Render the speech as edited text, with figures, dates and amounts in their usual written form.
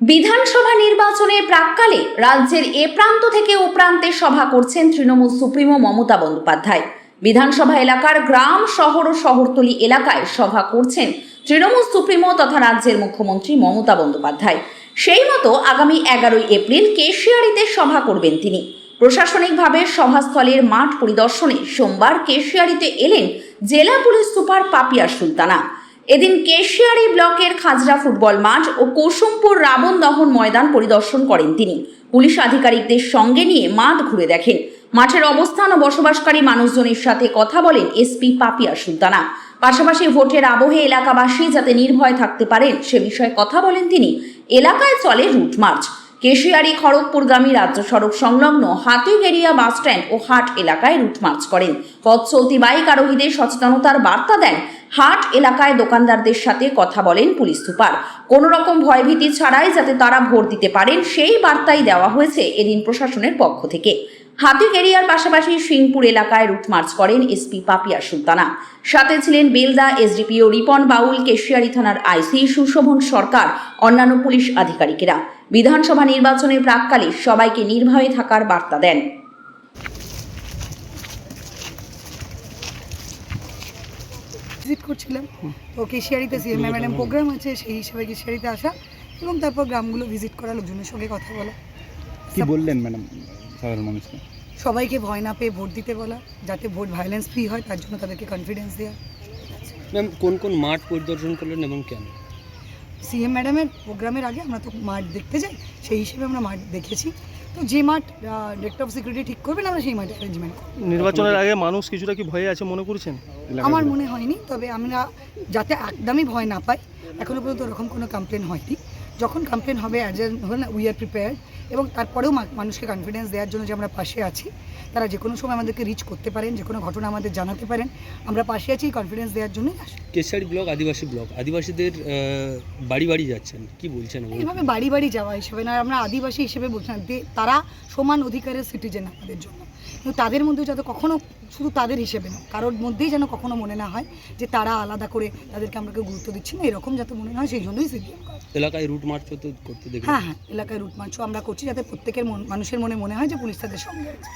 বিধানসভা নির্বাচনের প্রাক্কালে রাজ্যের এ প্রান্ত থেকে ও প্রান্তে সভা করছেন তৃণমূল সুপ্রিমো মমতা বন্দ্যোপাধ্যায়। বিধানসভা এলাকার গ্রাম, শহর ও শহরতলি এলাকায় সভা করছেন তৃণমূল সুপ্রিমো তথা রাজ্যের মুখ্যমন্ত্রী মমতা বন্দ্যোপাধ্যায়। সেই মতো আগামী 11 এপ্রিল কেশিয়াড়িতে সভা করবেন তিনি। প্রশাসনিকভাবে সভাস্থলের মাঠ পরিদর্শনে সোমবার কেশিয়াড়িতে এলেন জেলা পুলিশ সুপার পাপিয়া সুলতানা। এদিন কেশিয়াড়ি ব্লকের খাজরা ফুটবল মাঠ ও কুসুমপুর রাবণ দহন ময়দান পরিদর্শন করেন তিনি। পুলিশ আধিকারিকদের সঙ্গে নিয়ে মাঠ ঘুরে দেখেন। মাঠের অবস্থান ও বসবাসকারী মানুষজনের সাথে কথা বলেন এসপি পাপিয়া সুলতানা। পাশাপাশি ভোটের আবহে এলাকাবাসী যাতে নির্ভয় থাকতে পারেন সে বিষয়ে কথা বলেন তিনি। এলাকায় চলে রুট মার্চ। কেশিয়াড়ি খড়গপুরগামী রাজ্য সড়ক সংলগ্ন হাতিগেরিয়া বাসস্ট্যান্ড ও হাট এলাকায় রুট মার্চ করেন। পথ চলতি বাইক আরোহীদের সচেতনতার বার্তা দেন। হাট এলাকায় দোকানদারদের সাথে কথা বলেন পুলিশ সুপার। কোনো রকম ভয়ভীতি ছাড়াই যাতে তারা ভোট দিতে পারেন সেই বার্তাই দেওয়া হয়েছে এদিন প্রশাসনের পক্ষ থেকে। হাতিগেরিয়ার পাশাপাশি সিংপুর এলাকায় রুট মার্চ করেন এসপি পাপিয়া সুলতানা। সাথে ছিলেন বেলদা এসডিপিও রিপন বাউল, কেশিয়াড়ি থানার আইসি সুশোভন সরকার, অন্যান্য পুলিশ আধিকারিকেরা। বিধানসভা নির্বাচনের প্রাক্কালে সবাইকে নির্ভয়ে থাকার বার্তা দেন। ভিজিট করছিলাম, তো কেশিয়াড়িতে সিএম ম্যাডাম প্রোগ্রাম আছে, সেই হিসাবে কেশিয়াড়িতে আসা এবং তারপর গ্রামগুলো ভিজিট করা, লোকজনের সঙ্গে কথা বলা। কি বললেন ম্যাডাম সাধারণ মানুষকে? সবাইকে ভয় না পেয়ে ভোট দিতে বলা, যাতে ভোট ভায়োলেন্স ফ্রি হয়, তার জন্য তাদেরকে কনফিডেন্স দেওয়া। ম্যাম, কোন কোন মাঠ পরিদর্শন করলেন এবং কেন? সিএম ম্যাডামের প্রোগ্রামের আগে আমরা তো মাঠ দেখতে যাই, সেই হিসেবে আমরা মাঠ দেখেছি। তো যে মাঠ ডিরেক্টর অফ সিকিউরিটি ঠিক করবেন আমরা সেই মাঠে অ্যারেঞ্জমেন্ট করব। নির্বাচনের আগে মানুষ কিছুটা কি ভয়ে আছে মনে করছেন? আমার মনে হয়নি, তবে আমরা যাতে একদমই ভয় না পাই, এখনও পর্যন্ত ওরকম কোনো কমপ্লেন হয়নি। যখন কমপ্লেন হবে উই আর প্রিপেয়ার্ড, এবং তারপরেও মানুষকে কনফিডেন্স দেওয়ার জন্য যে আমরা পাশে আছি। তারা যে কোনো সময় আমাদেরকে রিচ করতে পারেন, যে কোনো ঘটনা আমাদের জানাতে পারেন, আমরা পাশে আছি কনফিডেন্স দেওয়ার জন্যই আসি। কেশিয়াড়ি ব্লক আদিবাসী ব্লক, আদিবাসীদের বাড়ি বাড়ি যাচ্ছেন, কি বলছেন? এইভাবে বাড়ি বাড়ি যাওয়া হিসেবে না, আমরা আদিবাসী হিসেবে বলছি না, তারা সমান অধিকারের সিটিজেন আমাদের জন্য। কিন্তু তাদের মধ্যে যাতে কখনো, শুধু তাদের হিসেবে না, কারোর মধ্যেই যেন কখনো মনে না হয় যে তারা আলাদা করে তাদেরকে আমরা গুরুত্ব দিচ্ছি না, এরকম যাতে মনে না হয়, সেই জন্যই সিপিএম করে। এলাকায় রুট মার্চ করতে দেখি। হ্যাঁ, এলাকায় রুট মার্চও আমরা করছি, যাতে প্রত্যেকের মানুষের মনে হয় যে পুলিশ তাদের সঙ্গে আছে।